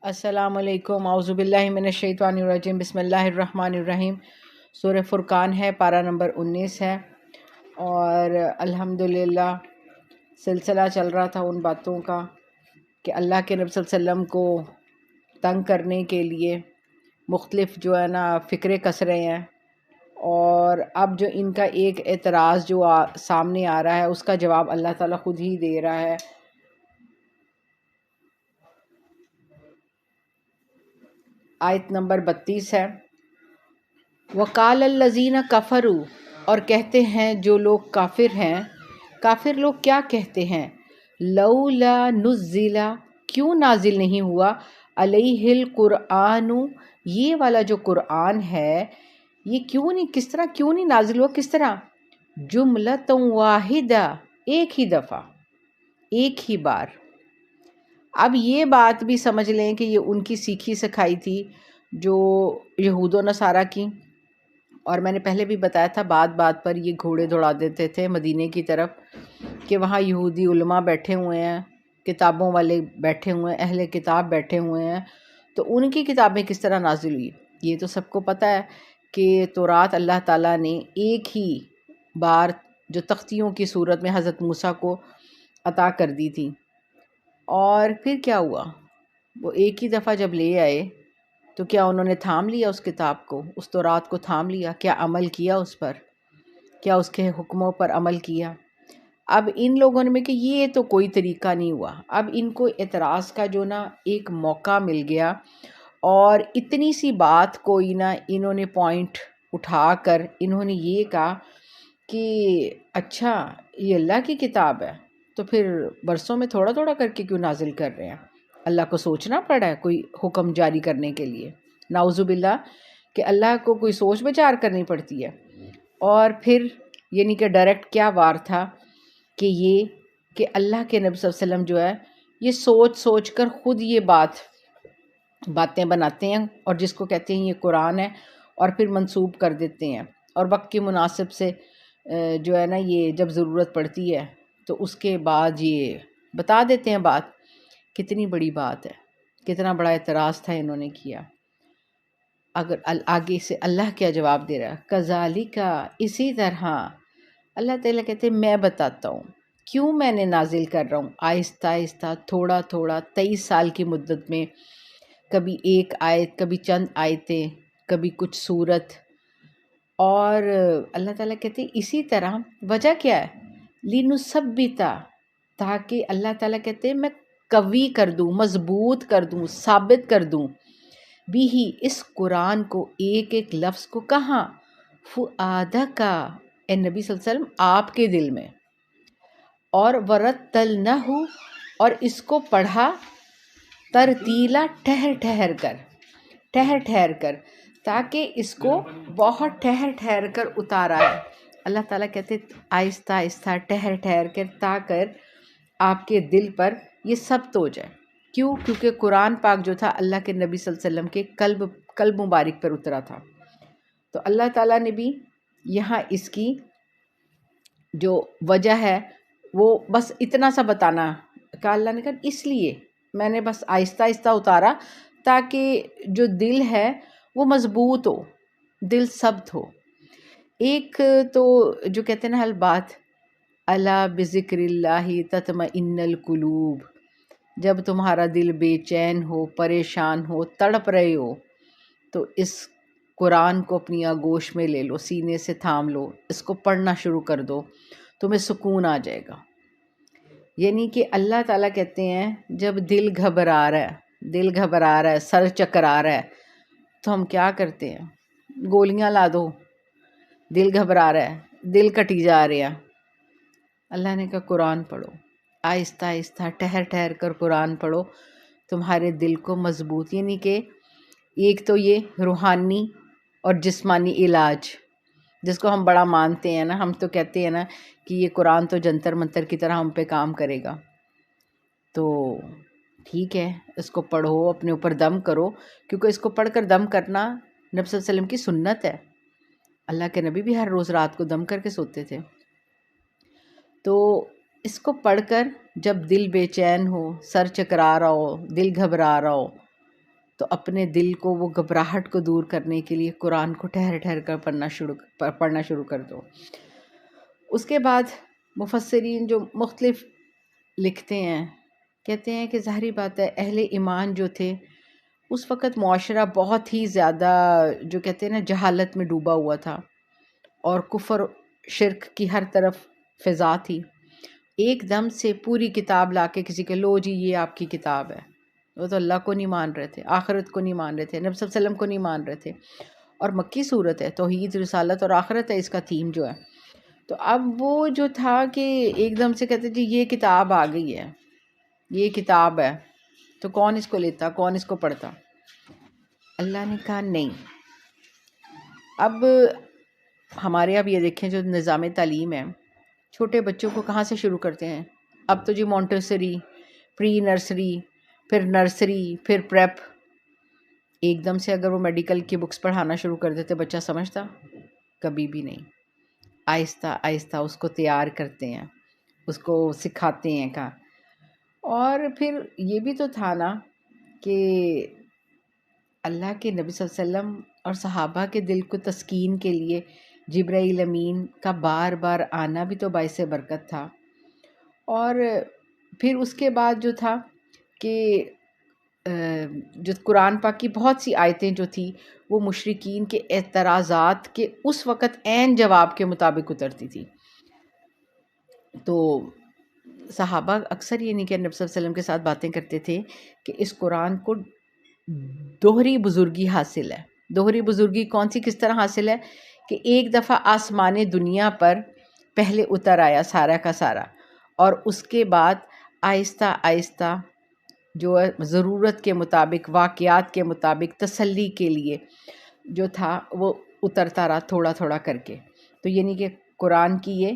السلام علیکم، اعوذ باللہ من الشیطان الرجیم، بسم اللہ الرحمن الرحیم۔ سورہ فرقان ہے، پارہ نمبر 19 ہے، اور الحمدللہ سلسلہ چل رہا تھا ان باتوں کا کہ اللہ کے نبی صلی اللہ علیہ وسلم کو تنگ کرنے کے لیے مختلف جو ہے نا فکرے کس رہے ہیں، اور اب جو ان کا ایک اعتراض جو سامنے آ رہا ہے اس کا جواب اللہ تعالیٰ خود ہی دے رہا ہے۔ آیت نمبر 32 ہے، وَقَالَ الَّذِينَ كَفَرُوا، اور کہتے ہیں جو لوگ کافر ہیں، کافر لوگ کیا کہتے ہیں، لَوْلَا نُزِّلَ، کیوں نازل نہیں ہوا، علیہ القرآن، یہ والا جو قرآن ہے یہ کیوں نہیں، کس طرح کیوں نہیں نازل ہوا، کس طرح، جملۃ واحدہ، ایک ہی دفعہ، ایک ہی بار۔ اب یہ بات بھی سمجھ لیں کہ یہ ان کی سیکھی سکھائی تھی جو یہود و نصارہ کی، اور میں نے پہلے بھی بتایا تھا بات بات پر یہ گھوڑے دوڑا دیتے تھے مدینے کی طرف کہ وہاں یہودی علماء بیٹھے ہوئے ہیں، کتابوں والے بیٹھے ہوئے ہیں، اہل کتاب بیٹھے ہوئے ہیں، تو ان کی کتابیں کس طرح نازل ہوئی۔ یہ تو سب کو پتہ ہے کہ تورات اللہ تعالیٰ نے ایک ہی بار جو تختیوں کی صورت میں حضرت موسیٰ کو عطا کر دی تھی، اور پھر کیا ہوا، وہ ایک ہی دفعہ جب لے آئے تو کیا انہوں نے تھام لیا اس کتاب کو، اس تورات کو تھام لیا، کیا عمل کیا اس پر، کیا اس کے حکموں پر عمل کیا۔ اب ان لوگوں نے میں کہ یہ تو کوئی طریقہ نہیں ہوا، اب ان کو اعتراض کا جو نا ایک موقع مل گیا، اور اتنی سی بات کوئی نا انہوں نے پوائنٹ اٹھا کر انہوں نے یہ کہا کہ اچھا یہ اللہ کی کتاب ہے تو پھر برسوں میں تھوڑا تھوڑا کر کے کیوں نازل کر رہے ہیں، اللہ کو سوچنا پڑا ہے کوئی حکم جاری کرنے کے لیے، نعوذ باللہ کہ اللہ کو کوئی سوچ بچار کرنی پڑتی ہے۔ اور پھر یعنی کہ ڈائریکٹ کیا وار تھا کہ یہ کہ اللہ کے نبی صلی اللہ علیہ وسلم جو ہے یہ سوچ سوچ کر خود یہ باتیں بناتے ہیں، اور جس کو کہتے ہیں یہ قرآن ہے، اور پھر منسوب کر دیتے ہیں، اور وقت کی مناسب سے جو ہے نا یہ جب ضرورت پڑتی ہے تو اس کے بعد یہ بتا دیتے ہیں بات۔ کتنی بڑی بات ہے، کتنا بڑا اعتراض تھا انہوں نے کیا۔ اگر آگے سے اللہ کیا جواب دے رہا ہے، کذالک، اسی طرح، اللہ تعالیٰ کہتے ہیں میں بتاتا ہوں کیوں میں نے نازل کر رہا ہوں، آہستہ آہستہ، تھوڑا تھوڑا، 23 سال کی مدت میں، کبھی ایک آیت، کبھی چند آیتیں، کبھی کچھ سورت، اور اللہ تعالیٰ کہتے ہیں اسی طرح، وجہ کیا ہے، لِنُثَبِّتَ، تاکہ اللہ تعالیٰ کہتے ہیں میں قوی کر دوں، مضبوط کر دوں، ثابت کر دوں، بھی ہی اس قرآن کو، ایک ایک لفظ کو، کہاں، فؤادک، اے نبی صلی اللہ علیہ وسلم آپ کے دل میں، اور ورتلنہ، اور اس کو پڑھا ترتیلا، ٹھہر ٹھہر کر، ٹھہر ٹھہر کر، تاکہ اس کو بہت ٹھہر ٹھہر کر اتارا ہے۔ اللہ تعالیٰ کہتے آہستہ آہستہ، ٹھہر ٹھہر کر، تاکہ آپ کے دل پر یہ ثبت ہو جائے۔ کیوں؟ کیونکہ قرآن پاک جو تھا اللہ کے نبی صلی اللہ علیہ وسلم کے قلب مبارک پر اترا تھا، تو اللہ تعالیٰ نے بھی یہاں اس کی جو وجہ ہے وہ بس اتنا سا بتانا کہ اللہ نے کہا اس لیے میں نے بس آہستہ آہستہ اتارا تاکہ جو دل ہے وہ مضبوط ہو، دل ثبت ہو۔ ایک تو جو کہتے ہیں نا حل بات، الا بذکر اللہ تطمئن القلوب، جب تمہارا دل بے چین ہو، پریشان ہو، تڑپ رہے ہو، تو اس قرآن کو اپنی آغوش میں لے لو، سینے سے تھام لو، اس کو پڑھنا شروع کر دو، تمہیں سکون آ جائے گا۔ یعنی کہ اللہ تعالیٰ کہتے ہیں جب دل گھبرا رہا ہے، دل گھبرا رہا ہے، سر چکرا رہا ہے، تو ہم کیا کرتے ہیں، گولیاں لا دو، دل گھبرا رہا ہے، دل کٹی جا رہے ہیں، اللہ نے کہا قرآن پڑھو، آہستہ آہستہ، ٹھہر ٹھہر کر قرآن پڑھو، تمہارے دل کو مضبوط، یعنی کہ ایک تو یہ روحانی اور جسمانی علاج جس کو ہم بڑا مانتے ہیں نا، ہم تو کہتے ہیں نا کہ یہ قرآن تو جنتر منتر کی طرح ہم پہ کام کرے گا، تو ٹھیک ہے اس کو پڑھو، اپنے اوپر دم کرو، کیونکہ اس کو پڑھ کر دم کرنا نبی صلی اللہ علیہ وسلم کی سنت ہے، اللہ کے نبی بھی ہر روز رات کو دم کر کے سوتے تھے۔ تو اس کو پڑھ کر جب دل بے چین ہو، سر چکرا رہا ہو، دل گھبرا رہا ہو، تو اپنے دل کو وہ گھبراہٹ کو دور کرنے کے لیے قرآن کو ٹھہر ٹھہر کر پڑھنا شروع کر دو۔ اس کے بعد مفسرین جو مختلف لکھتے ہیں کہتے ہیں کہ ظاہری بات ہے اہل ایمان جو تھے اس وقت معاشرہ بہت ہی زیادہ جو کہتے ہیں نا جہالت میں ڈوبا ہوا تھا، اور کفر شرک کی ہر طرف فضا تھی۔ ایک دم سے پوری کتاب لا کے کسی کے لو جی یہ آپ کی کتاب ہے، وہ تو اللہ کو نہیں مان رہے تھے، آخرت کو نہیں مان رہے تھے، نبی صلی اللہ علیہ وسلم کو نہیں مان رہے تھے، اور مکی صورت ہے، توحید رسالت اور آخرت ہے اس کا تھیم جو ہے۔ تو اب وہ جو تھا کہ ایک دم سے کہتے جی یہ کتاب آ گئی ہے، یہ کتاب ہے، تو کون اس کو لیتا، کون اس کو پڑھتا؟ اللہ نے کہا نہیں۔ اب ہمارے اب یہ دیکھیں جو نظام تعلیم ہے، چھوٹے بچوں کو کہاں سے شروع کرتے ہیں؟ اب تو جی مونٹیسری، پری نرسری، پھر نرسری، پھر پریپ۔ ایک دم سے اگر وہ میڈیکل کی بکس پڑھانا شروع کر دیتے بچہ سمجھتا؟ کبھی بھی نہیں۔ آہستہ آہستہ اس کو تیار کرتے ہیں، اس کو سکھاتے ہیں کا۔ اور پھر یہ بھی تو تھا نا کہ اللہ کے نبی صلی اللہ علیہ وسلم اور صحابہ کے دل کو تسکین کے لیے جبرائیل امین کا بار بار آنا بھی تو باعث برکت تھا۔ اور پھر اس کے بعد جو تھا کہ جو قرآن پاک کی بہت سی آیتیں جو تھی وہ مشرکین کے اعتراضات کے اس وقت عین جواب کے مطابق اترتی تھی۔ تو صحابہ اکثر یہ نہیں کہ نبی صلی اللہ علیہ وسلم کے ساتھ باتیں کرتے تھے کہ اس قرآن کو دوہری بزرگی حاصل ہے۔ دوہری بزرگی کون سی، کس طرح حاصل ہے؟ کہ ایک دفعہ آسمان دنیا پر پہلے اتر آیا سارا کا سارا، اور اس کے بعد آہستہ آہستہ جو ہے ضرورت کے مطابق، واقعات کے مطابق تسلی کے لیے جو تھا وہ اترتا رہا تھوڑا تھوڑا کر کے۔ تو یعنی کہ قرآن کی یہ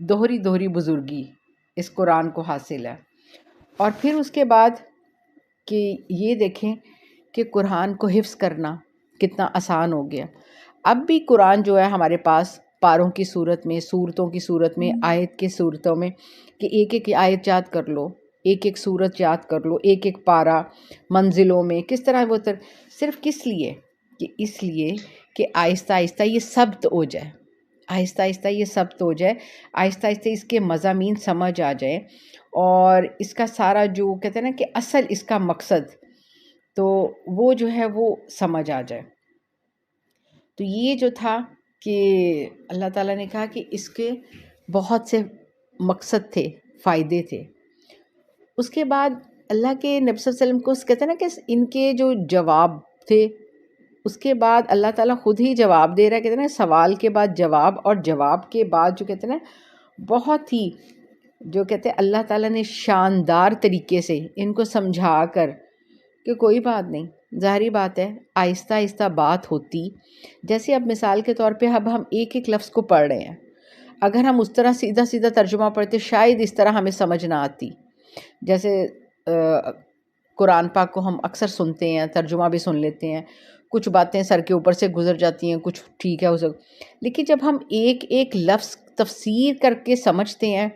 دوہری بزرگی اس قرآن کو حاصل ہے۔ اور پھر اس کے بعد کہ یہ دیکھیں کہ قرآن کو حفظ کرنا کتنا آسان ہو گیا۔ اب بھی قرآن جو ہے ہمارے پاس پاروں کی صورت میں، صورتوں کی صورت میں، آیت کی صورتوں میں، کہ ایک ایک آیت یاد کر لو، ایک ایک صورت یاد کر لو، ایک ایک پارہ منزلوں میں کس طرح وہ صرف کس لیے؟ کہ اس لیے کہ آہستہ آہستہ یہ ثبت ہو جائے، آہستہ آہستہ یہ ثبت ہو جائے، آہستہ آہستہ اس کے مضامین سمجھ آ جائے، اور اس کا سارا جو کہتے ہیں نا کہ اصل اس کا مقصد تو وہ جو ہے وہ سمجھ آ جائے۔ تو یہ جو تھا کہ اللہ تعالیٰ نے کہا کہ اس کے بہت سے مقصد تھے، فائدے تھے۔ اس کے بعد اللہ کے نبی صلی اللہ علیہ وسلم کو کہتے ہیں نا کہ ان کے جو جواب تھے، اس کے بعد اللہ تعالیٰ خود ہی جواب دے رہا ہے، کہتے ہیں نا سوال کے بعد جواب، اور جواب کے بعد جو کہتے ہیں نا بہت ہی جو کہتے ہیں اللہ تعالیٰ نے شاندار طریقے سے ان کو سمجھا کر کہ کوئی بات نہیں، ظاہری بات ہے آہستہ آہستہ بات ہوتی۔ جیسے اب مثال کے طور پہ اب ہم ایک ایک لفظ کو پڑھ رہے ہیں، اگر ہم اس طرح سیدھا سیدھا ترجمہ پڑھتے شاید اس طرح ہمیں سمجھ نہ آتی۔ جیسے قرآن پاک کو ہم اکثر سنتے ہیں، ترجمہ بھی سن لیتے ہیں، کچھ باتیں سر کے اوپر سے گزر جاتی ہیں، کچھ ٹھیک ہے اسے، لیکن جب ہم ایک ایک لفظ تفسیر کر کے سمجھتے ہیں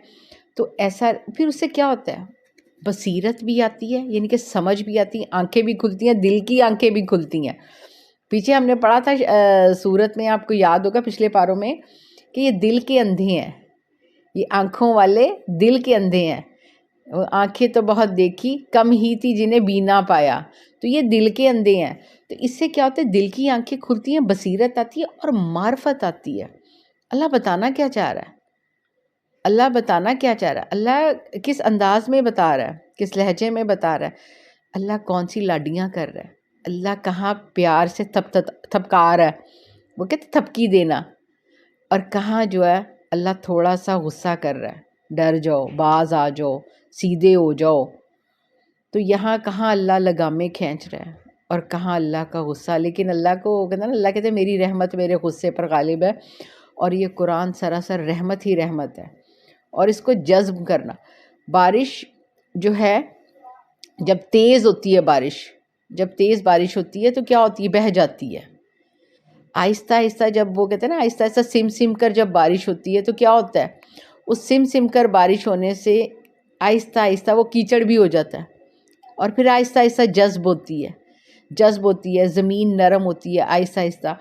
تو ایسا پھر اس سے کیا ہوتا ہے؟ بصیرت بھی آتی ہے، یعنی کہ سمجھ بھی آتی ہے، آنکھیں بھی کھلتی ہیں، دل کی آنکھیں بھی کھلتی ہیں۔ پیچھے ہم نے پڑھا تھا سورت میں، آپ کو یاد ہوگا پچھلے پاروں میں، کہ یہ دل کے اندھے ہیں، یہ آنکھوں والے دل کے اندھے ہیں۔ آنکھیں تو بہت دیکھی، کم ہی تھی جنہیں بینا پایا، تو یہ دل کے اندھے ہیں۔ تو اس سے کیا ہوتا ہے؟ دل کی آنکھیں کھلتی ہیں، بصیرت آتی ہے اور معرفت آتی ہے۔ اللہ بتانا کیا چاہ رہا ہے؟ اللہ بتانا کیا چاہ رہا ہے؟ اللہ کس انداز میں بتا رہا ہے؟ کس لہجے میں بتا رہا ہے؟ اللہ کون سی لاڈیاں کر رہا ہے؟ اللہ کہاں پیار سے تھپکا رہا ہے، وہ کہتے تھپکی دینا، اور کہاں جو ہے اللہ تھوڑا سا غصہ کر رہا ہے، ڈر جاؤ، باز آ جاؤ، سیدھے ہو جاؤ۔ تو یہاں کہاں اللہ لگامیں کھینچ رہا ہے اور کہاں اللہ کا غصہ۔ لیکن اللہ کو کہتے ہیں نا، اللہ کہتے ہیں میری رحمت میرے غصے پر غالب ہے، اور یہ قرآن سراسر رحمت ہی رحمت ہے۔ اور اس کو جذب کرنا، بارش جو ہے جب تیز ہوتی ہے، جب تیز بارش ہوتی ہے تو کیا ہوتی ہے؟ بہہ جاتی ہے۔ آہستہ آہستہ جب وہ کہتے ہیں نا آہستہ آہستہ سم سم کر جب بارش ہوتی ہے تو کیا ہوتا ہے؟ اس سم سم کر بارش ہونے سے آہستہ آہستہ وہ کیچڑ بھی ہو جاتا ہے، اور پھر آہستہ آہستہ جذب ہوتی ہے۔ جذب ہوتی ہے، زمین نرم ہوتی ہے آہستہ آہستہ.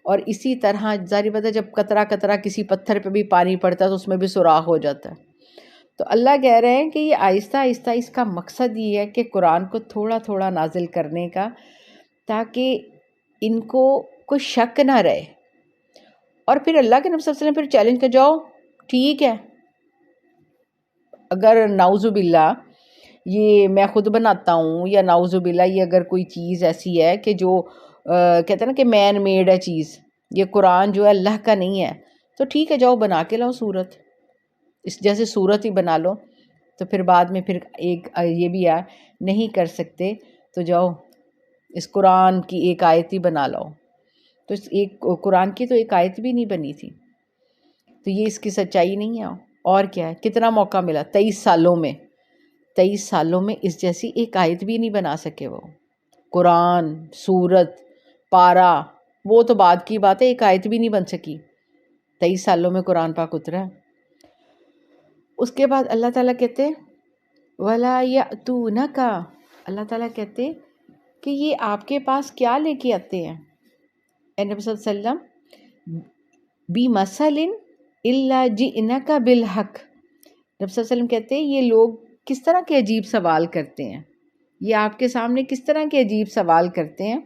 اور اسی طرح ظاہر بات ہے جب قطرہ قطرہ کسی پتھر پہ بھی پانی پڑتا ہے تو اس میں بھی سوراخ ہو جاتا ہے. تو اللہ کہہ رہے ہیں کہ یہ آہستہ آہستہ اس کا مقصد یہ ہے کہ قرآن کو تھوڑا تھوڑا نازل کرنے کا، تاکہ ان کو کوئی شک نہ رہے. اور پھر اللہ کے نبی صلی اللہ علیہ وسلم پھر چیلنج کر جاؤ ٹھیک ہے، اگر نعوذ باللہ یہ میں خود بناتا ہوں، یا نعوذ باللہ یہ اگر کوئی چیز ایسی ہے کہ جو کہتے ہیں نا کہ مین میڈ ہے چیز، یہ قرآن جو ہے اللہ کا نہیں ہے، تو ٹھیک ہے جاؤ بنا کے لاؤ صورت، اس جیسے صورت ہی بنا لو. تو پھر بعد میں پھر ایک یہ بھی ہے نہیں کر سکتے تو جاؤ اس قرآن کی ایک آیت ہی بنا لاؤ. تو اس ایک قرآن کی تو ایک آیت بھی نہیں بنی تھی. تو یہ اس کی سچائی نہیں ہے. اور کیا ہے، کتنا موقع ملا 23 سالوں میں اس جیسی ایک آیت بھی نہیں بنا سکے وہ. قرآن، سورت، پارا، وہ تو بعد کی بات ہے، ایک آیت بھی نہیں بن سکی. 23 سالوں میں قرآن پاک اترا. اس کے بعد اللہ تعالیٰ کہتے وَلَا يَأْتُونَكَ، اللہ تعالیٰ کہتے کہ یہ آپ کے پاس کیا لے کے آتے ہیں اے نبی صلی اللہ علیہ وسلم، بِمَثَلٍ إِلَّا جِئْنَكَ بِالْحَقِّ. نبی صلی اللہ علیہ وسلم کہتے ہیں یہ لوگ کس طرح کے عجیب سوال کرتے ہیں، یہ آپ کے سامنے کس طرح کے عجیب سوال کرتے ہیں.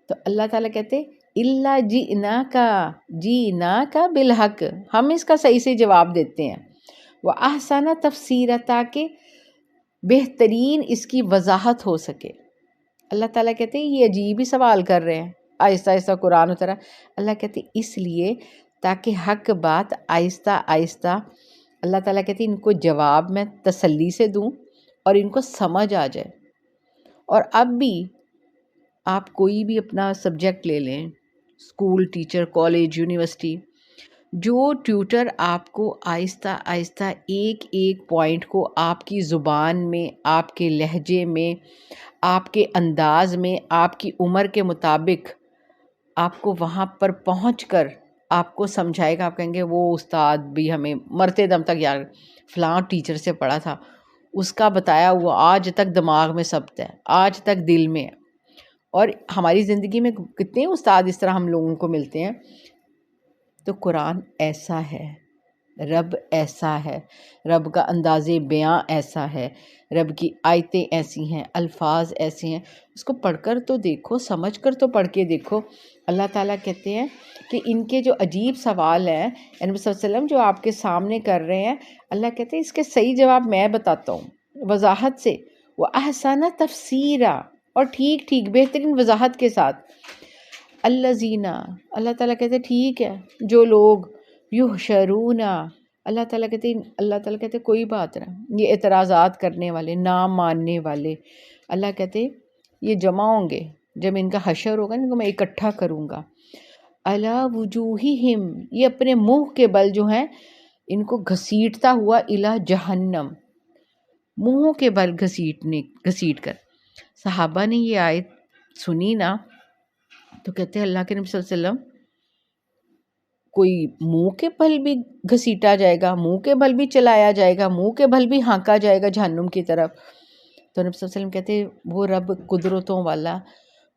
تو اللہ تعالیٰ کہتے إِلَّا جِئْنَاكَ بِالْحَقِّ، ہم اس کا صحیح سے جواب دیتے ہیں. وَأَحْسَنَ تَفْسِيرًا، تاکہ بہترین اس کی وضاحت ہو سکے. اللہ تعالیٰ کہتے ہیں یہ عجیب ہی سوال کر رہے ہیں، آہستہ آہستہ قرآن اترا. اللہ کہتے ہیں اس لیے تاکہ حق بات آہستہ آہستہ اللہ تعالیٰ کہتے ہیں ان کو جواب میں تسلی سے دوں اور ان کو سمجھ آ جائے. اور اب بھی آپ کوئی بھی اپنا سبجیکٹ لے لیں، اسکول ٹیچر، کالج، یونیورسٹی، جو ٹیوٹر آپ کو آہستہ آہستہ ایک ایک پوائنٹ کو آپ کی زبان میں، آپ کے لہجے میں، آپ کے انداز میں، آپ کی عمر کے مطابق آپ کو وہاں پر پہنچ کر آپ کو سمجھائے گا. آپ کہیں گے وہ استاد بھی ہمیں مرتے دم تک یار فلاں ٹیچر سے پڑھا تھا، اس کا بتایا ہوا آج تک دماغ میں ثبت ہے، آج تک دل میں ہے. اور ہماری زندگی میں کتنے استاد اس طرح ہم لوگوں کو ملتے ہیں. تو قرآن ایسا ہے، رب ایسا ہے، رب کا انداز بیاں ایسا ہے، رب کی آیتیں ایسی ہیں، الفاظ ایسے ہیں. اس کو پڑھ کر تو دیکھو، سمجھ کر تو پڑھ کے دیکھو. اللہ تعالیٰ کہتے ہیں کہ ان کے جو عجیب سوال ہیں نبی صلی اللہ علیہ وسلم جو آپ کے سامنے کر رہے ہیں، اللہ کہتے ہیں اس کے صحیح جواب میں بتاتا ہوں وضاحت سے. وَأَحْسَنَ تَفْسِيرًا، اور ٹھیک ٹھیک بہترین وضاحت کے ساتھ. الذین، اللہ تعالیٰ کہتے ہیں ٹھیک ہے جو لوگ یحشرون، اللہ تعالیٰ کہتے ہیں کوئی بات نہیں، یہ اعتراضات کرنے والے، نہ ماننے والے، اللہ کہتے یہ جمع ہوں گے جب ان کا حشر ہوگا، ان کو میں اکٹھا کروں گا. علی وجوہہم، یہ اپنے منہ کے بل جو ہیں ان کو گھسیٹتا ہوا الی جہنم، منہوں کے بل گھسیٹ کر. صحابہ نے یہ آیت سنی نا تو کہتے ہیں اللہ کے نبی صلی اللہ علیہ وسلم کوئی منہ کے بل بھی گھسیٹا جائے گا، منہ کے بل بھی چلایا جائے گا، منہ کے بل بھی ہانکا جائے گا جہنم کی طرف. تو نبی صلی اللہ علیہ وسلم کہتے ہیں وہ رب قدرتوں والا،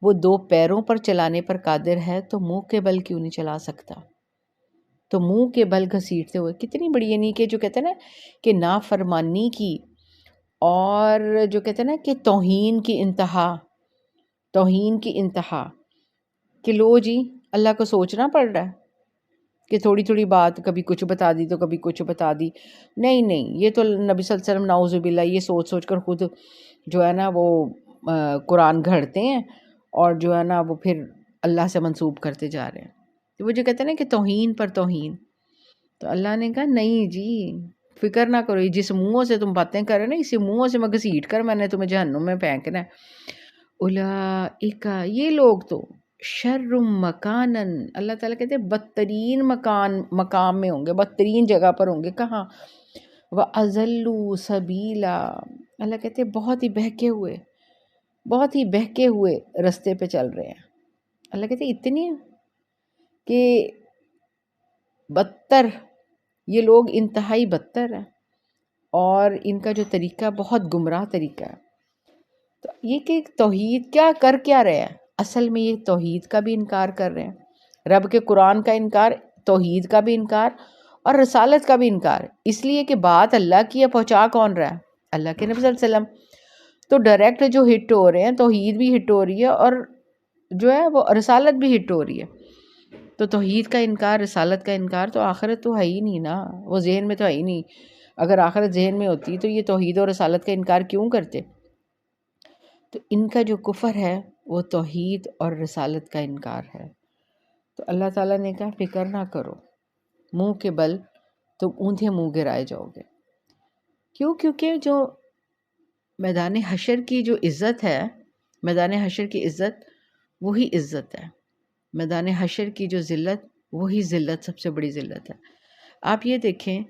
وہ 2 پیروں پر چلانے پر قادر ہے تو منہ کے بل کیوں نہیں چلا سکتا. تو منہ کے بل گھسیٹتے ہوئے کتنی بڑی، یعنی کہ جو کہتے ہیں نا کہ نافرمانی کی اور جو کہتے ہیں نا کہ توہین کی انتہا کہ لو جی اللہ کو سوچنا پڑ رہا ہے کہ تھوڑی تھوڑی بات کبھی کچھ بتا دی تو کبھی کچھ بتا دی. نہیں، یہ تو نبی صلی اللہ علیہ وسلم نعوذ باللہ یہ سوچ کر خود جو ہے نا وہ قرآن گھڑتے ہیں اور جو ہے نا وہ پھر اللہ سے منسوب کرتے جا رہے ہیں. تو وہ جو کہتے ہیں نا کہ توہین پر توہین، تو اللہ نے کہا نہیں جی فکر نہ کرو، جس منہوں سے تم باتیں کر رہے نا اسی منہوں سے میں گھسیٹ کر میں نے تمہیں جہنم میں پھینکنا ہے. اولئک، یہ لوگ تو شر مکانن، اللہ تعالیٰ کہتے ہیں بدترین مقام میں ہوں گے، بدترین جگہ پر ہوں گے. کہاں؟ وَأَضَلُّوا سَبِيلًا، اللہ کہتے ہیں بہت ہی بہکے ہوئے رستے پہ چل رہے ہیں. اللہ کہتے ہیں اتنی کہ بدتر، یہ لوگ انتہائی بدتر ہیں اور ان کا جو طریقہ بہت گمراہ طریقہ ہے. تو یہ کہ توحید کیا کر کیا رہے ہیں، اصل میں یہ توحید کا بھی انکار کر رہے ہیں، رب کے قرآن کا انکار، توحید کا بھی انکار اور رسالت کا بھی انکار، اس لیے کہ بات اللہ کی ہے، پہنچا کون رہا ہے؟ اللہ کے نبی صلی اللہ علیہ وسلم۔ تو ڈائریکٹ جو ہٹ ہو رہے ہیں، توحید بھی ہٹ ہو رہی ہے اور جو ہے وہ رسالت بھی ہٹ ہو رہی ہے۔ تو توحید کا انکار، رسالت کا انکار، تو آخرت تو ہے ہی نہیں نا، وہ ذہن میں تو ہے ہی نہیں۔ اگر آخرت ذہن میں ہوتی تو یہ توحید اور رسالت کا انکار کیوں کرتے؟ تو ان کا جو کفر ہے وہ توحید اور رسالت کا انکار ہے۔ تو اللہ تعالیٰ نے کہا فکر نہ کرو، منہ کے بل تم اونھے منہ گرائے جاؤ گے۔ کیوں؟ کیونکہ جو میدان حشر کی جو عزت ہے، میدان حشر کی عزت وہی عزت ہے، میدان حشر کی جو ذلت وہی ذلت سب سے بڑی ذلت ہے۔ آپ یہ دیکھیں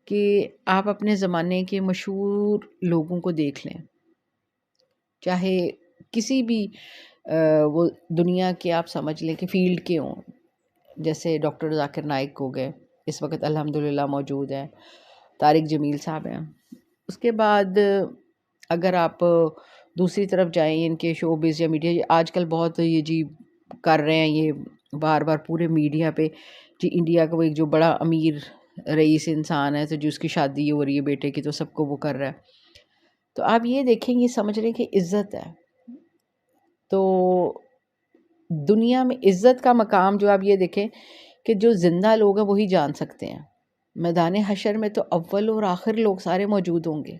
کہ آپ اپنے زمانے کے مشہور لوگوں کو دیکھ لیں، چاہے کسی بھی وہ دنیا کے آپ سمجھ لیں کہ فیلڈ کے ہوں، جیسے ڈاکٹر ذاکر نائک ہو گئے، اس وقت الحمدللہ موجود ہیں، طارق جمیل صاحب ہیں۔ اس کے بعد اگر آپ دوسری طرف جائیں، ان کے شوبز یا میڈیا آج کل بہت یہ جی کر رہے ہیں، یہ بار بار پورے میڈیا پہ جی انڈیا کا وہ ایک جو بڑا امیر رئیس انسان ہے، تو جو اس کی شادی ہو رہی ہے بیٹے کی، تو سب کو وہ کر رہا ہے۔ تو آپ یہ دیکھیں، یہ سمجھ رہے ہیں کہ عزت ہے۔ تو دنیا میں عزت کا مقام جو آپ یہ دیکھیں کہ جو زندہ لوگ ہیں وہی جان سکتے ہیں، میدان حشر میں تو اول اور آخر لوگ سارے موجود ہوں گے،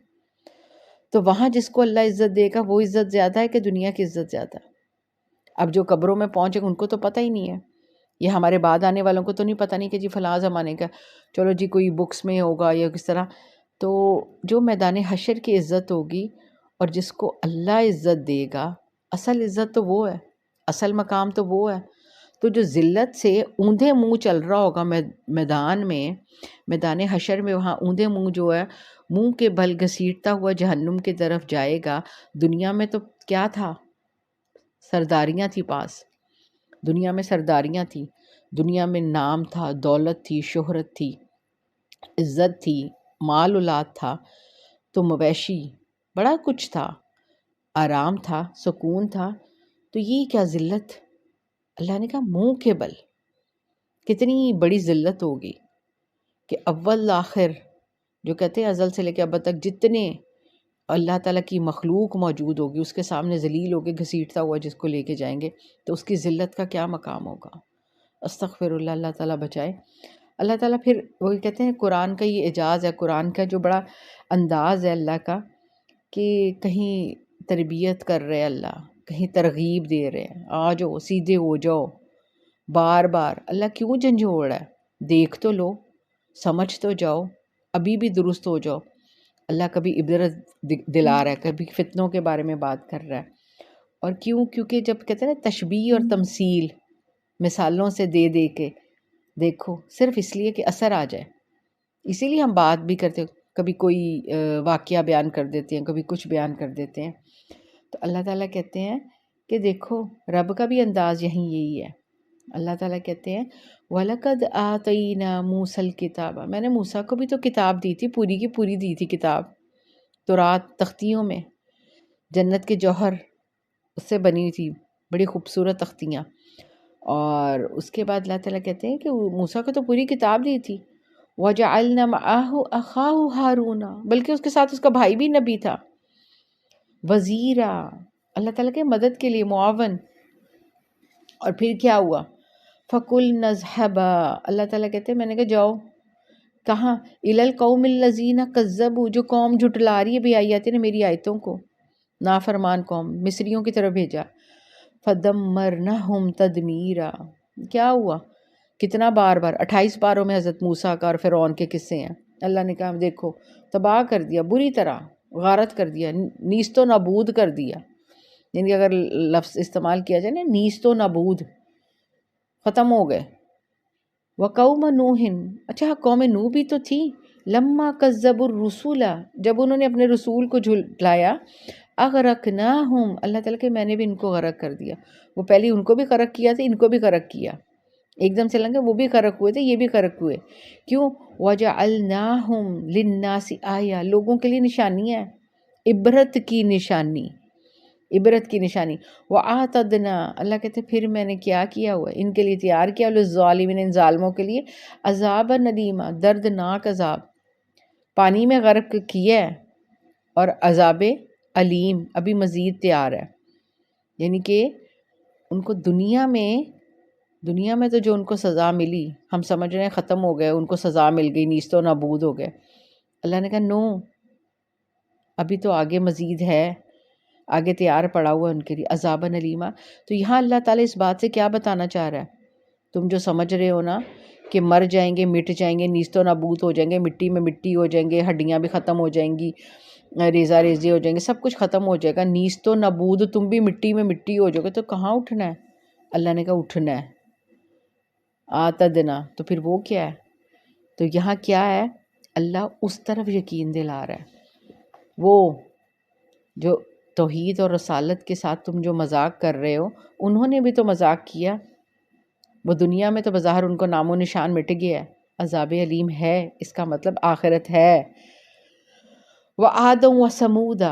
تو وہاں جس کو اللہ عزت دے گا وہ عزت زیادہ ہے کہ دنیا کی عزت زیادہ ہے؟ اب جو قبروں میں پہنچے ان کو تو پتہ ہی نہیں ہے، یہ ہمارے بعد آنے والوں کو تو نہیں پتہ نہیں کہ جی فلاں زمانے کا، چلو جی کوئی بکس میں ہوگا یا کس طرح۔ تو جو میدان حشر کی عزت ہوگی اور جس کو اللہ عزت دے گا، اصل عزت تو وہ ہے، اصل مقام تو وہ ہے۔ تو جو ذلت سے اوندھے منہ چل رہا ہوگا میدان میں، میدان حشر میں، وہاں اوندھے منہ جو ہے، منہ کے بل گھسیٹتا ہوا جہنم کی طرف جائے گا۔ دنیا میں تو کیا تھا؟ سرداریاں تھی پاس، دنیا میں سرداریاں تھیں، دنیا میں نام تھا، دولت تھی، شہرت تھی، عزت تھی، مال اولاد تھا، تو مویشی بڑا کچھ تھا، آرام تھا، سکون تھا۔ تو یہ کیا ذلت؟ اللہ نے کہا منہ کے بل، کتنی بڑی ذلت ہوگی کہ اول آخر جو کہتے ہیں ازل سے لے کے اب تک جتنے اللہ تعالیٰ کی مخلوق موجود ہوگی اس کے سامنے ذلیل ہو کے گھسیٹتا ہوا جس کو لے کے جائیں گے، تو اس کی ذلت کا کیا مقام ہوگا؟ استغفر اللہ، اللہ تعالیٰ بچائے۔ اللہ تعالیٰ پھر وہی کہتے ہیں، قرآن کا یہ اعجاز ہے، قرآن کا جو بڑا انداز ہے اللہ کا، کہ کہیں تربیت کر رہے اللہ، کہیں ترغیب دے رہے ہیں، آ جاؤ سیدھے ہو جاؤ، بار بار اللہ کیوں جھنجھوڑ رہا ہے؟ دیکھ تو لو، سمجھ تو جاؤ، ابھی بھی درست ہو جاؤ۔ اللہ کبھی عبرت دلا رہا ہے، کبھی فتنوں کے بارے میں بات کر رہا ہے۔ اور کیوں؟ کیونکہ جب کہتے ہیں نا تشبیہ اور تمثیل، مثالوں سے دے دے کے دیکھو، صرف اس لیے کہ اثر آ جائے، اسی لیے ہم بات بھی کرتے، کبھی کوئی واقعہ بیان کر دیتے ہیں، کبھی کچھ بیان کر دیتے ہیں۔ تو اللہ تعالیٰ کہتے ہیں کہ دیکھو رب کا بھی انداز یہی ہے۔ اللہ تعالیٰ کہتے ہیں وَلَقَدْ آتَيْنَا مُوسَى الْكِتَابَ، میں نے موسیٰ کو بھی تو کتاب دی تھی، پوری کی پوری دی تھی کتاب، تورات تختیوں میں، جنت کے جوہر اس سے بنی تھی، بڑی خوبصورت تختیاں۔ اور اس کے بعد اللہ تعالیٰ کہتے ہیں کہ موسیٰ کو تو پوری کتاب دی تھی، وَجَعَلْنَا مَعَهُ أَخَاهُ هَارُونَ، بلکہ اس کے ساتھ اس کا بھائی بھی نبی تھا، وزیرا، اللہ تعالیٰ کے مدد کے لیے معاون۔ اور پھر کیا ہوا؟ فَقُلْنَا اذْهَبَا، اللہ تعالیٰ کہتے ہیں میں نے کہا جاؤ، کہاں؟ إِلَى الْقَوْمِ الَّذِينَ كَذَّبُوا، جو قوم جھٹلا رہی ہے بھی آیاتیں نے، میری آیتوں کو، نافرمان قوم، مصریوں کی طرف بھیجا۔ فَدَمَّرْنَاهُمْ تَدْمِيرًا، کیا ہوا؟ کتنا بار بار 28 باروں میں حضرت موسیٰ کا اور فرعون کے قصے ہیں۔ اللہ نے کہا دیکھو تباہ کر دیا، بری طرح غارت کر دیا، نیست و نابود کر دیا، یعنی اگر لفظ استعمال کیا جائے نا، نیست و نابود، ختم ہو گئے۔ وَقَوْمَ نُوحٍ، اچھا قوم نوح بھی تو تھی، لَمَّا كَذَّبُوا الرُّسُلَ، جب انہوں نے اپنے رسول کو جھٹلایا، اغرقناہم، اللہ تعالیٰ کہ میں نے بھی ان کو غرق کر دیا۔ وہ پہلے ان کو بھی غرق کیا تھا، ان کو بھی غرق کیا، ایک دم سے لگا وہ بھی غرق ہوئے تھے، یہ بھی غرق ہوئے۔ کیوں؟ وَجَعَلْنَاهُمْ لِلنَّاسِ آیَةً، لوگوں کے لیے نشانی ہے، عبرت کی نشانی، عبرت کی نشانی. وَأَعْتَدْنَا، اللہ کہتے پھر میں نے کیا کیا ہوا ان کے لیے، تیار کیا للظالمین، ان ظالموں کے لیے، عذاب ندیمہ، دردناک عذاب، پانی میں غرق کیا ہے، اور عذاب علیم ابھی مزید تیار ہے. یعنی کہ ان کو دنیا میں تو جو ان کو سزا ملی، ہم سمجھ رہے ہیں ختم ہو گئے، ان کو سزا مل گئی، نیست و نابود ہو گئے. اللہ نے کہا نو، ابھی تو آگے مزید ہے، آگے تیار پڑا ہوا ان کے لیے عذاب علیمہ. تو یہاں اللہ تعالیٰ اس بات سے کیا بتانا چاہ رہا ہے؟ تم جو سمجھ رہے ہو نا کہ مر جائیں گے، مٹ جائیں گے، نیست و نابود ہو جائیں گے، مٹی میں مٹی ہو جائیں گے، ہڈیاں بھی ختم ہو جائیں گی، ریزہ ریزی ہو جائیں گے، سب کچھ ختم ہو جائے گا، نیست و نابود تم بھی مٹی میں مٹی ہو جاؤ گے، تو کہاں اٹھنا ہے؟ اللہ نے کہا اٹھنا ہے. آتدنا، تو پھر وہ کیا ہے؟ تو یہاں کیا ہے؟ اللہ اس طرف یقین دلا رہا ہے. وہ جو توحید اور رسالت کے ساتھ تم جو مذاق کر رہے ہو، انہوں نے بھی تو مذاق کیا. وہ دنیا میں تو بظاہر ان کو نام و نشان مٹ گیا ہے، عذاب علیم ہے، اس کا مطلب آخرت ہے. وَعَادٌ وَثَمُودَ،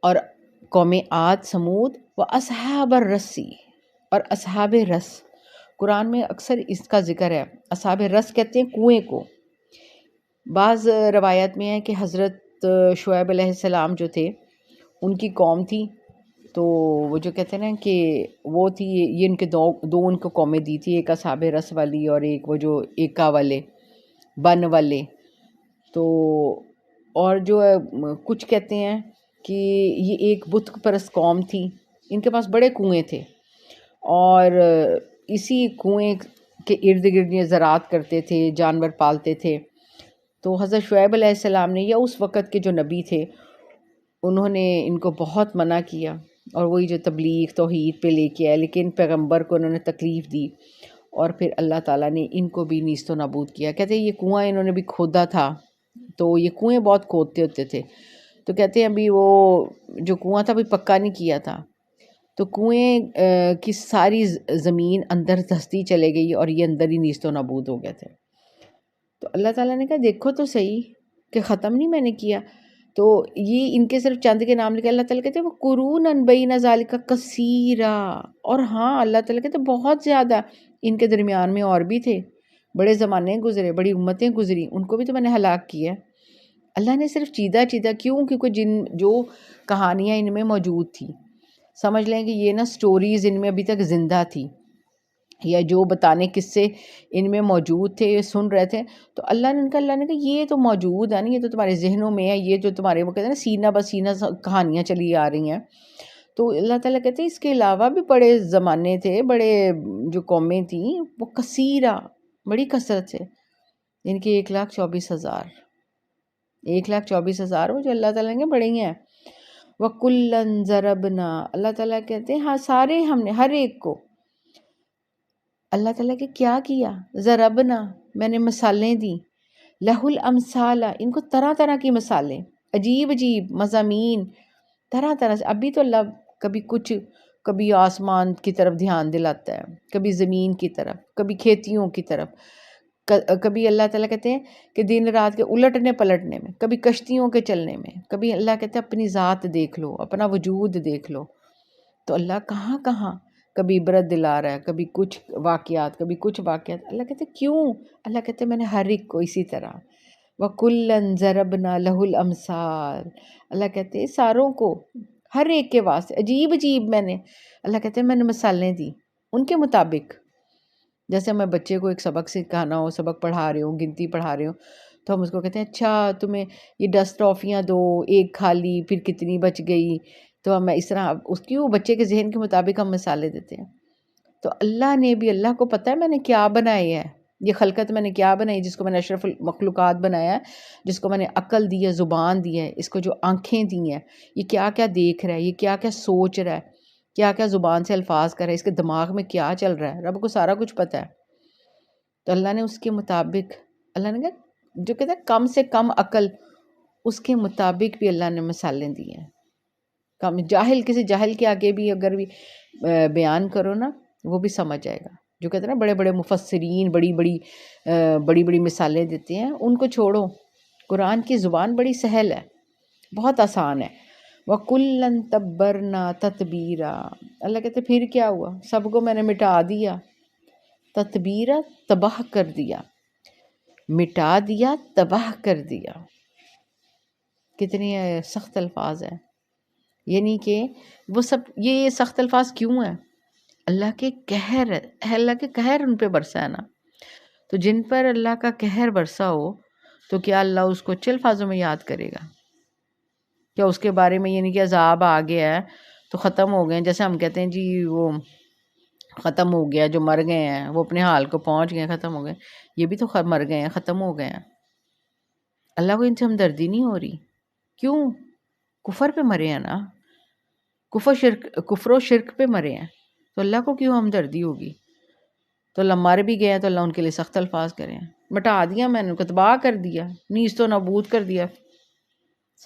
اور قوم عاد سمود، وَأَصْحَابَ الرَّسِّ، اور اصحاب رس. قرآن میں اکثر اس کا ذکر ہے. اصحاب رس کہتے ہیں کنویں کو. بعض روایت میں ہے کہ حضرت شعیب علیہ السلام جو تھے ان کی قوم تھی، تو وہ جو کہتے ہیں نا کہ وہ تھی، یہ ان کے دو ان کو قومیں دی تھی، ایک اصحاب رس والی اور ایک وہ جو ایکا والے، بن والے. تو اور جو کچھ کہتے ہیں کہ یہ ایک بت پرست قوم تھی، ان کے پاس بڑے کنویں تھے، اور اسی کنویں کے ارد گرد یہ زراعت کرتے تھے، جانور پالتے تھے. تو حضرت شعیب علیہ السلام نے، یا اس وقت کے جو نبی تھے، انہوں نے ان کو بہت منع کیا، اور وہی جو تبلیغ توحید پہ لے کے آئے، لیکن پیغمبر کو انہوں نے تکلیف دی، اور پھر اللہ تعالیٰ نے ان کو بھی نیست و نابود کیا. کہتے ہیں یہ کنواں انہوں نے بھی کھودا تھا، تو یہ کنویں بہت کھودتے ہوتے تھے، تو کہتے ہیں ابھی وہ جو کنواں تھا ابھی پکا نہیں کیا تھا، تو کنویں کی ساری زمین اندر دھستی چلے گئی، اور یہ اندر ہی نیست و نابود ہو گئے تھے. تو اللہ تعالیٰ نے کہا دیکھو تو صحیح کہ ختم نہیں میں نے کیا. تو یہ ان کے صرف چند کے نام لکھے. اللہ تعالیٰ کہتے ہیں وہ قرون بین ذالک کثیرا، اور ہاں اللہ تعالیٰ کہتے ہیں بہت زیادہ ان کے درمیان میں اور بھی تھے، بڑے زمانے گزرے، بڑی امتیں گزری، ان کو بھی تو میں نے ہلاک کیا. اللہ نے صرف چیدہ کیوں؟ کیونکہ جو کہانیاں ان میں موجود تھی، سمجھ لیں کہ یہ نا سٹوریز ان میں ابھی تک زندہ تھی، یا جو بتانے قصے ان میں موجود تھے، یہ سن رہے تھے، تو اللہ نے کہا یہ تو موجود ہے نا، یہ تو تمہارے ذہنوں میں ہے، یہ جو تمہارے وہ کہتے ہیں نا سینہ بسینہ کہانیاں چلی آ رہی ہیں. تو اللہ تعالیٰ کہتے ہیں اس کے علاوہ بھی بڑے زمانے تھے، بڑے جو قومیں تھیں وہ کثیرہ، بڑی کثرت سے، ان کے 1,24,000 1,24,000 وہ جو اللہ تعالیٰ نے بڑے ہیں. وَكُلًّا ضَرَبْنَا، اللہ تعالیٰ کہتے ہیں ہاں سارے ہم نے، ہر ایک کو اللہ تعالیٰ کے کیا کیا؟ ضربنا، میں نے مثالیں دیں، لہ الامثال، ان کو طرح طرح کی مثالیں، عجیب عجیب مضامین، طرح طرح سے. ابھی تو اللہ کبھی کچھ، کبھی آسمان کی طرف دھیان دلاتا ہے، کبھی زمین کی طرف، کبھی کھیتیوں کی طرف، کبھی اللہ تعالیٰ کہتے ہیں کہ دن رات کے الٹنے پلٹنے میں، کبھی کشتیوں کے چلنے میں، کبھی اللہ کہتے ہیں اپنی ذات دیکھ لو، اپنا وجود دیکھ لو. تو اللہ کہاں کہاں کبھی عبرت دلا رہا ہے، کبھی کچھ واقعات، کبھی کچھ واقعات. اللہ کہتے ہیں کیوں؟ اللہ کہتے ہیں میں نے ہر ایک کو اسی طرح. وَكُلًّا ضَرَبْنَا لَهُ الْأَمْثَالَ، اللہ کہتے ہیں ساروں کو، ہر ایک کے واسطے عجیب عجیب میں نے، اللہ کہتے ہیں میں نے مثالیں دی ان کے مطابق. جیسے میں بچے کو ایک سبق سکھانا ہو، سبق پڑھا رہے ہوں، گنتی پڑھا رہے ہوں، تو ہم اس کو کہتے ہیں اچھا تمہیں یہ 10 ٹافیاں دو، ایک کھا لی، پھر کتنی بچ گئی، تو ہم اس طرح اس کی وہ بچے کے ذہن کے مطابق ہم مثالیں دیتے ہیں. تو اللہ نے بھی، اللہ کو پتہ ہے میں نے کیا بنایا ہے، یہ خلقت میں نے کیا بنائی، جس کو میں نے اشرف المخلوقات بنایا ہے، جس کو میں نے عقل دی ہے، زبان دی ہے، اس کو جو آنکھیں دی ہیں، یہ کیا کیا دیکھ رہا ہے، یہ کیا کیا سوچ رہا ہے، کیا کیا زبان سے الفاظ کر رہا ہے، اس کے دماغ میں کیا چل رہا ہے، رب کو سارا کچھ پتہ ہے. تو اللہ نے اس کے مطابق، اللہ نے کہا جو کہتا ہے کم سے کم عقل، اس کے مطابق بھی اللہ نے مثالیں دی ہیں. کم جاہل، کسی جاہل کے آگے بھی اگر بھی بیان کرو نا وہ بھی سمجھ جائے گا. جو کہتے ہیں نا بڑے بڑے مفسرین بڑی بڑی مثالیں دیتے ہیں، ان کو چھوڑو. قرآن کی زبان بڑی سہل ہے، بہت آسان ہے. وَكُلًّا تَبَّرْنَا تَتْبِيرًا، اللہ کہتے پھر کیا ہوا، سب کو میں نے مٹا دیا، تتبیرا تباہ کر دیا، مٹا دیا تباہ کر دیا۔ کتنے سخت الفاظ ہیں، یعنی کہ وہ سب یہ سخت الفاظ کیوں ہیں؟ اللہ کے قہر، اللہ کے قہر ان پہ برسا ہے نا، تو جن پر اللہ کا قہر برسا ہو تو کیا اللہ اس کو اچھے الفاظوں میں یاد کرے گا؟ کیا اس کے بارے میں یعنی کہ عذاب آ گیا ہے تو ختم ہو گئے ہیں، جیسے ہم کہتے ہیں جی وہ ختم ہو گیا، جو مر گئے ہیں وہ اپنے حال کو پہنچ گئے، ختم ہو گئے، یہ بھی تو مر گئے ہیں، ختم ہو گئے ہیں۔ اللہ کو ان سے ہمدردی نہیں ہو رہی، کیوں؟ کفر پہ مرے ہیں نا، کفر و شرک پہ مرے ہیں، تو اللہ کو کیوں ہمدردی ہوگی؟ تو اللہ مر بھی گئے تو اللہ ان کے لیے سخت الفاظ کرے ہیں، مٹا دیا میں نے، ان کو تباہ کر دیا، نیست و نابود کر دیا،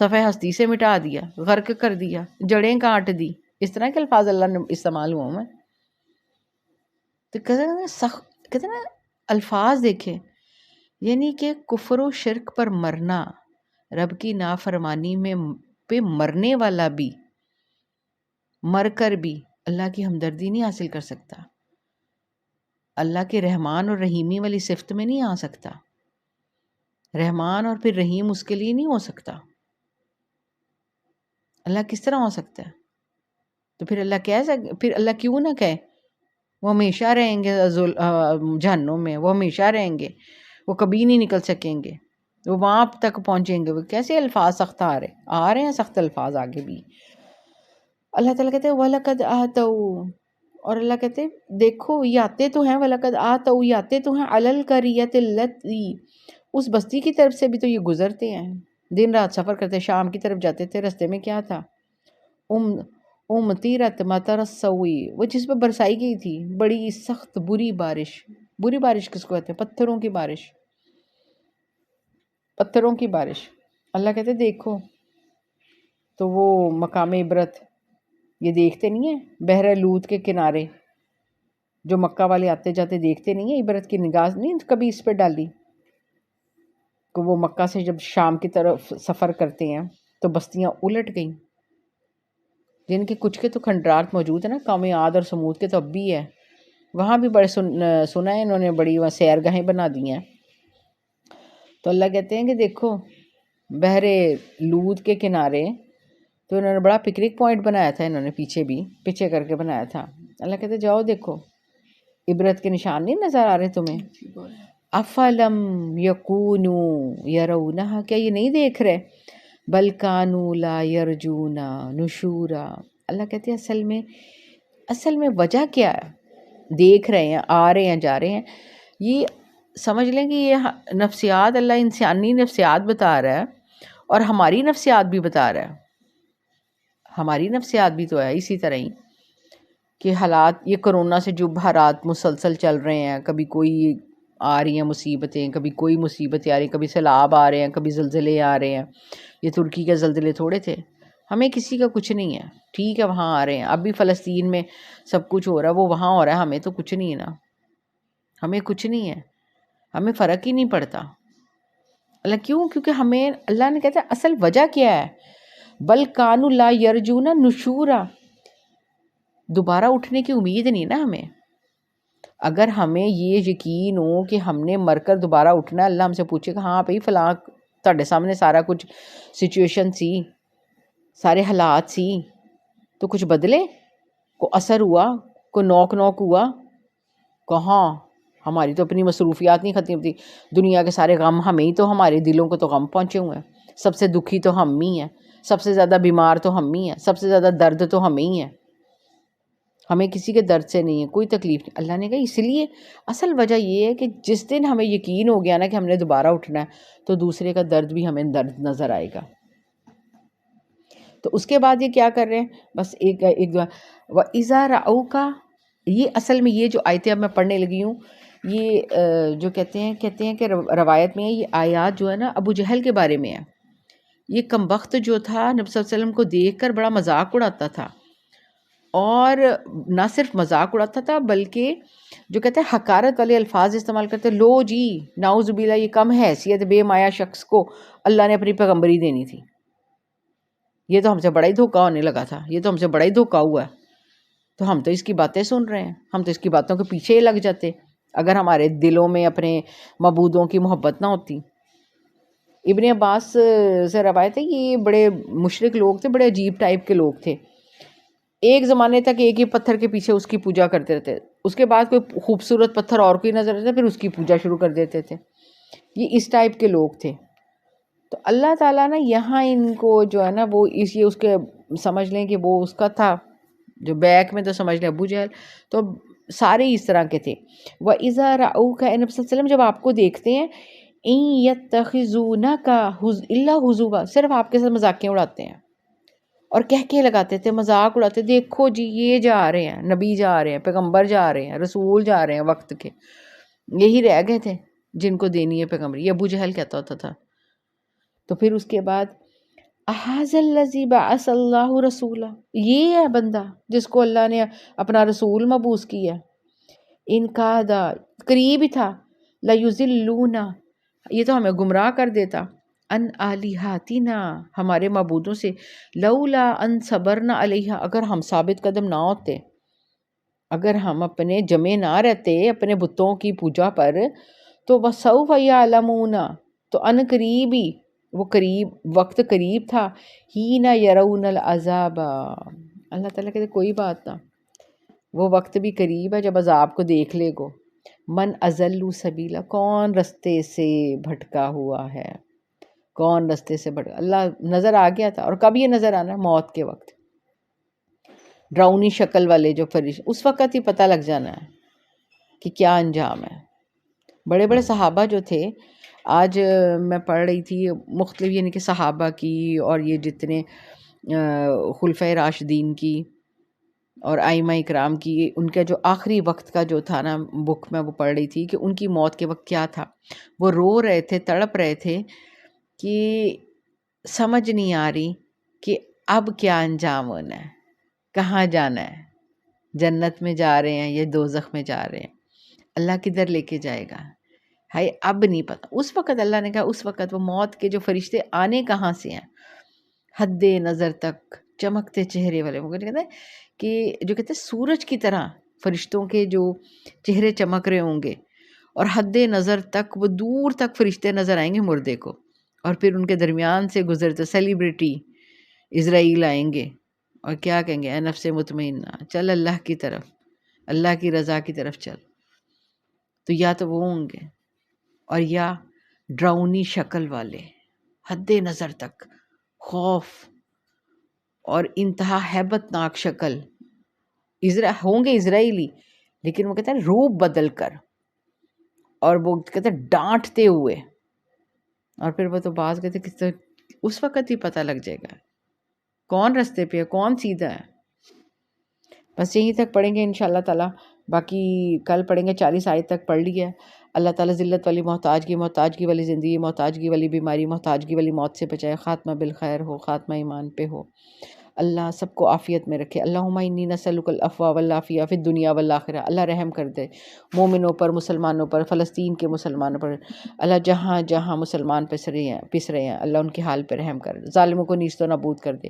صفحہ ہستی سے مٹا دیا، غرق کر دیا، جڑیں کاٹ دی، اس طرح کے الفاظ اللہ نے استعمال ہوا میں تو کہتے نا الفاظ دیکھے، یعنی کہ کفر و شرک پر مرنا، رب کی نافرمانی میں پہ مرنے والا بھی مر کر بھی اللہ کی ہمدردی نہیں حاصل کر سکتا، اللہ کے رحمان اور رحیمی والی صفت میں نہیں آ سکتا، رحمان اور پھر رحیم اس کے لیے نہیں ہو سکتا، اللہ کس طرح ہو سکتا ہے؟ تو پھر اللہ کیوں نہ کہے وہ ہمیشہ رہیں گے جہنم میں، وہ ہمیشہ رہیں گے، وہ کبھی نہیں نکل سکیں گے، وہ وہاں تک پہنچیں گے، وہ کیسے الفاظ سخت آ رہے ہیں سخت الفاظ آگے بھی۔ اللہ تعالیٰ کہتے ہیں وَلَقَدْ آتَوْا، اور اللہ کہتے ہیں دیکھو یہ آتے تو ہیں، وَلَقَدْ آتَوْا یہ آتے تو ہیں عَلَى الْقَرْيَةِ الَّتِي، اس بستی کی طرف سے بھی تو یہ گزرتے ہیں، دن رات سفر کرتے، شام کی طرف جاتے تھے، رستے میں کیا تھا؟ امطیرت مطر السوی، وہ جس پہ برسائی گئی تھی بڑی سخت بری بارش۔ بری بارش کس کو کہتے ہیں؟ پتھروں کی بارش، پتھروں کی بارش۔ اللہ کہتے دیکھو، تو وہ مقام عبرت یہ دیکھتے نہیں ہیں، بحر لوط کے کنارے جو مکہ والے آتے جاتے دیکھتے نہیں ہیں، عبرت کی نگاہ نہیں کبھی اس پہ ڈالی کہ وہ مکہ سے جب شام کی طرف سفر کرتے ہیں تو بستیاں الٹ گئیں، جن کے کچھ کے تو کھنڈرات موجود ہیں نا، قوم عاد اور سمود کے تو اب بھی ہے، وہاں بھی بڑے سنا ہے انہوں نے، بڑی وہاں سیرگاہیں بنا دی ہیں۔ تو اللہ کہتے ہیں کہ دیکھو بحر لوط کے کنارے تو انہوں نے بڑا پکنک پوائنٹ بنایا تھا، انہوں نے پیچھے کر کے بنایا تھا۔ اللہ کہتے جاؤ دیکھو، عبرت کے نشان نہیں نظر آ رہے تمہیں؟ افلم یکونوا یرونہا، کیا یہ نہیں دیکھ رہے؟ بل کانوا لا یرجون نشورا، اللہ کہتے ہیں اصل میں وجہ کیا ہے؟ دیکھ رہے ہیں، آ رہے ہیں، جا رہے ہیں، یہ سمجھ لیں کہ یہ نفسیات اللہ انسانی نفسیات بتا رہا ہے اور ہماری نفسیات بھی بتا رہا ہے، ہماری نفسیات بھی تو ہے اسی طرح ہی کہ حالات، یہ کرونا سے جو حالات مسلسل چل رہے ہیں، کبھی کوئی آ رہی ہیں مصیبتیں، کبھی کوئی مصیبتیں آ رہی ہیں، کبھی سیلاب آ رہے ہیں، کبھی زلزلے آ رہے ہیں، یہ ترکی کے زلزلے تھوڑے تھے، ہمیں کسی کا کچھ نہیں ہے، ٹھیک ہے وہاں آ رہے ہیں، اب بھی فلسطین میں سب کچھ ہو رہا ہے، وہ وہاں ہو رہا ہے، ہمیں تو کچھ نہیں ہے نا، ہمیں کچھ نہیں ہے، ہمیں فرق ہی نہیں پڑتا۔ اللہ کیوں؟ کیونکہ ہمیں اللہ نے کہتا ہے اصل وجہ کیا ہے؟ بل کانوا لا یرجون نشورا، دوبارہ اٹھنے کی امید نہیں نا ہمیں۔ اگر ہمیں یہ یقین ہو کہ ہم نے مر کر دوبارہ اٹھنا ہے، اللہ ہم سے پوچھے گا ہاں بھائی فلاں تہاڈے سامنے سارا کچھ سچویشن سی، سارے حالات سی، تو کچھ بدلے؟ کو اثر ہوا؟ کو نوک ہوا؟ کہاں؟ ہماری تو اپنی مصروفیات نہیں ختم ہوتی، دنیا کے سارے غم ہمیں ہی تو، ہمارے دلوں کو تو غم پہنچے ہوئے ہیں، سب سے دکھی تو ہم ہی ہیں، سب سے زیادہ بیمار تو ہم ہی ہیں، سب سے زیادہ درد تو ہمیں ہی ہے، ہمیں کسی کے درد سے نہیں ہے، کوئی تکلیف نہیں۔ اللہ نے کہا اس لیے اصل وجہ یہ ہے کہ جس دن ہمیں یقین ہو گیا نا کہ ہم نے دوبارہ اٹھنا ہے تو دوسرے کا درد بھی ہمیں درد نظر آئے گا۔ تو اس کے بعد یہ کیا کر رہے ہیں؟ بس ایک وَإِذَا رَأَوْكَ، یہ اصل میں یہ جو آیتیں اب میں پڑھنے لگی ہوں، یہ جو کہتے ہیں کہ روایت میں یہ آیات جو ہے نا ابو جہل کے بارے میں ہے۔ یہ کم وقت جو تھا نبی صلی اللہ علیہ وسلم کو دیکھ کر بڑا مذاق اڑاتا تھا، اور نہ صرف مذاق اڑاتا تھا بلکہ جو کہتے ہیں حقارت والے الفاظ استعمال کرتے، لو جی نعوذ باللہ، یہ کم حیثیت بے مایا شخص کو اللہ نے اپنی پیغمبری دینی تھی، یہ تو ہم سے بڑا ہی دھوکا ہونے لگا تھا، یہ تو ہم سے بڑا ہی دھوکا ہوا ہے، تو ہم تو اس کی باتیں سن رہے ہیں، ہم تو اس کی باتوں کے پیچھے ہی لگ جاتے اگر ہمارے دلوں میں اپنے معبودوں کی محبت نہ ہوتی۔ ابن عباس سے روایت ہے کہ یہ بڑے مشرک لوگ تھے، بڑے عجیب ٹائپ کے لوگ تھے، ایک زمانے تک ایک ہی پتھر کے پیچھے اس کی پوجا کرتے رہتے، اس کے بعد کوئی خوبصورت پتھر اور کوئی نظر آتا پھر اس کی پوجا شروع کر دیتے تھے، یہ اس ٹائپ کے لوگ تھے۔ تو اللہ تعالیٰ نا یہاں ان کو جو ہے نا وہ اس کے سمجھ لیں کہ وہ اس کا تھا جو بیک میں، تو سمجھ لیں ابو جہل، تو سارے اس طرح کے تھے۔ وَإِذَا رَأَوْكَ، نبی صلی اللہ علیہ وسلم جب آپ کو دیکھتے ہیں، إِن يَتَّخِذُونَكَ إِلَّا هُزُوًا، صرف آپ کے ساتھ مذاقیں اڑاتے ہیں اور کہہ لگاتے تھے، مذاق اڑاتے، دیکھو جی یہ جا رہے ہیں، نبی جا رہے ہیں، پیغمبر جا رہے ہیں، رسول جا رہے ہیں وقت کے، یہی رہ گئے تھے جن کو دینی ہے پیغمبر، یہ ابو جہل کہتا ہوتا تھا۔ تو پھر اس کے بعد اَهَذَا الَّذِي بَعَثَ اللَّهُ رَسُولًا، یہ ہے بندہ جس کو اللہ نے اپنا رسول مبعوث کیا ہے، ان کادا، قریب ہی تھا، لَيُضِلُّونَ، یہ تو ہمیں گمراہ کر دیتا، ان آلِہَتِنَا، ہمارے معبودوں سے، لولا ان صبرنا علیہا، اگر ہم ثابت قدم نہ ہوتے، اگر ہم اپنے جمے نہ رہتے اپنے بتوں کی پوجا پر، تو وَسَوْفَ يَعْلَمُونَ، تو ان قریب ہی، وہ قریب وقت قریب تھا، حِینَ يَرَوْنَ الْعَذَابَ، اللہ تعالیٰ کہتے کوئی بات نہ، وہ وقت بھی قریب ہے جب عذاب کو دیکھ لے گو۔ من اضل سبیلا، کون رستے سے بھٹکا ہوا ہے، کون رستے سے بھٹکا، اللہ نظر آ گیا تھا، اور کب یہ نظر آنا؟ موت کے وقت، ڈراؤنی شکل والے جو فرشتے، اس وقت ہی پتہ لگ جانا ہے کہ کیا انجام ہے۔ بڑے بڑے صحابہ جو تھے، آج میں پڑھ رہی تھی مختلف یعنی کہ صحابہ کی اور یہ جتنے خلفۂ راشدین کی اور ائمہ اکرام کی، ان کا جو آخری وقت کا جو تھا نا بک میں وہ پڑھ رہی تھی کہ ان کی موت کے وقت کیا تھا، وہ رو رہے تھے، تڑپ رہے تھے کہ سمجھ نہیں آ رہی کہ اب کیا انجام ہونا ہے، کہاں جانا ہے، جنت میں جا رہے ہیں یا دوزخ میں جا رہے ہیں، اللہ کدھر لے کے جائے گا، ہائے اب نہیں پتہ۔ اس وقت اللہ نے کہا اس وقت وہ موت کے جو فرشتے آنے کہاں سے ہیں، حد نظر تک چمکتے چہرے والے، وہ کہتے ہیں کہ جو کہتے ہیں سورج کی طرح فرشتوں کے جو چہرے چمک رہے ہوں گے، اور حد نظر تک وہ دور تک فرشتے نظر آئیں گے مردے کو، اور پھر ان کے درمیان سے گزرتے سیلیبریٹی اسرائیل آئیں گے اور کیا کہیں گے، اے نفس مطمئنہ چل اللہ کی طرف، اللہ کی رضا کی طرف چل۔ تو یا تو وہ ہوں گے، اور یا ڈراؤنی شکل والے، حد نظر تک خوف اور انتہا ہیبت ناک شکل، ہوں گے اسرائیلی، لیکن وہ کہتے ہیں روپ بدل کر، اور وہ کہتے ہیں ڈانٹتے ہوئے، اور پھر وہ تو بعض کہتے ہیں کہ اس وقت ہی پتہ لگ جائے گا کون رستے پہ ہے، کون سیدھا ہے۔ بس یہیں تک پڑھیں گے انشاءاللہ تعالیٰ، باقی کل پڑھیں گے 40 آیت تک پڑھ لی ہے۔ اللہ تعالیٰ ذلت والی محتاجگی والی زندگی، محتاجگی والی بیماری، محتاجگی والی موت سے بچائے، خاتمہ بالخیر ہو، خاتمہ ایمان پہ ہو، اللہ سب کو عافیت میں رکھے۔ اللہم انی نسألک العفو والعافیہ فی الدنیا والآخرہ، اللہ رحم کر دے مومنوں پر، مسلمانوں پر، فلسطین کے مسلمانوں پر، اللہ جہاں جہاں مسلمان پس رہے ہیں اللہ ان کے حال پہ رحم کر، ظالموں کو نیست و نابود کر دے۔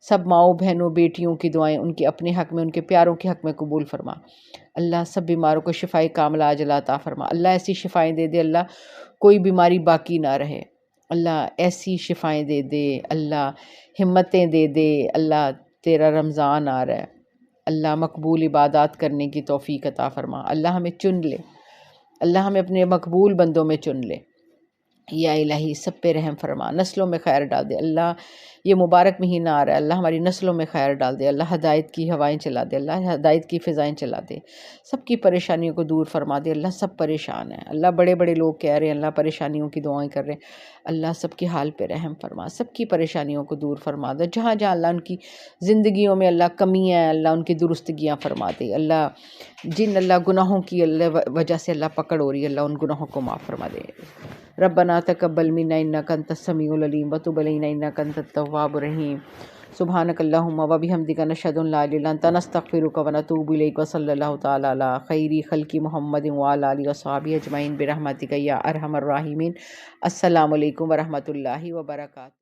سب ماؤں بہنوں بیٹیوں کی دعائیں ان کے اپنے حق میں، ان کے پیاروں کے حق میں قبول فرما۔ اللہ سب بیماروں کو شفائے کاملہ عاجلہ عطا فرما، اللہ ایسی شفائیں دے دے، اللہ کوئی بیماری باقی نہ رہے، اللہ ایسی شفائیں دے دے، اللہ ہمتیں دے دے، اللہ تیرا رمضان آ رہا ہے، اللہ مقبول عبادات کرنے کی توفیق عطا فرما، اللہ ہمیں چن لے، اللہ ہمیں اپنے مقبول بندوں میں چن لے، یا الہی سب پہ رحم فرما، نسلوں میں خیر ڈال دے، اللہ یہ مبارک مہینہ آ رہا ہے، اللہ ہماری نسلوں میں خیر ڈال دے، اللہ ہدایت کی ہوائیں چلا دے، اللہ ہدایت کی فضائیں چلا دے، سب کی پریشانیوں کو دور فرما دے، اللہ سب پریشان ہیں، اللہ بڑے بڑے لوگ کہہ رہے ہیں اللہ پریشانیوں کی دعائیں کر رہے ہیں، اللہ سب کے حال پہ رحم فرما، سب کی پریشانیوں کو دور فرما دے، جہاں جہاں اللہ ان کی زندگیوں میں اللہ کمیاں ہیں اللہ ان کی درستگیاں فرما دے، اللہ جن اللہ گناہوں کی اللہ وجہ سے اللہ پکڑ ہو رہی ہے اللہ ان گناہوں کو معاف فرما دے۔ ربنا تقبل منا انک انت السمیع العلیم وتب علینا انک انت التواب الرحیم، سبحانک اللہم وبحمدک نشہد ان لا الہ الا انت نستغفرک ونتوب الیک، وصلی اللہ تعالی علی خیر خلق محمد وعلی آلہ وصحبہ اجمعین برحمتک یا ارحم الراحمین۔ السلام علیکم ورحمۃ اللہ وبرکاتہ۔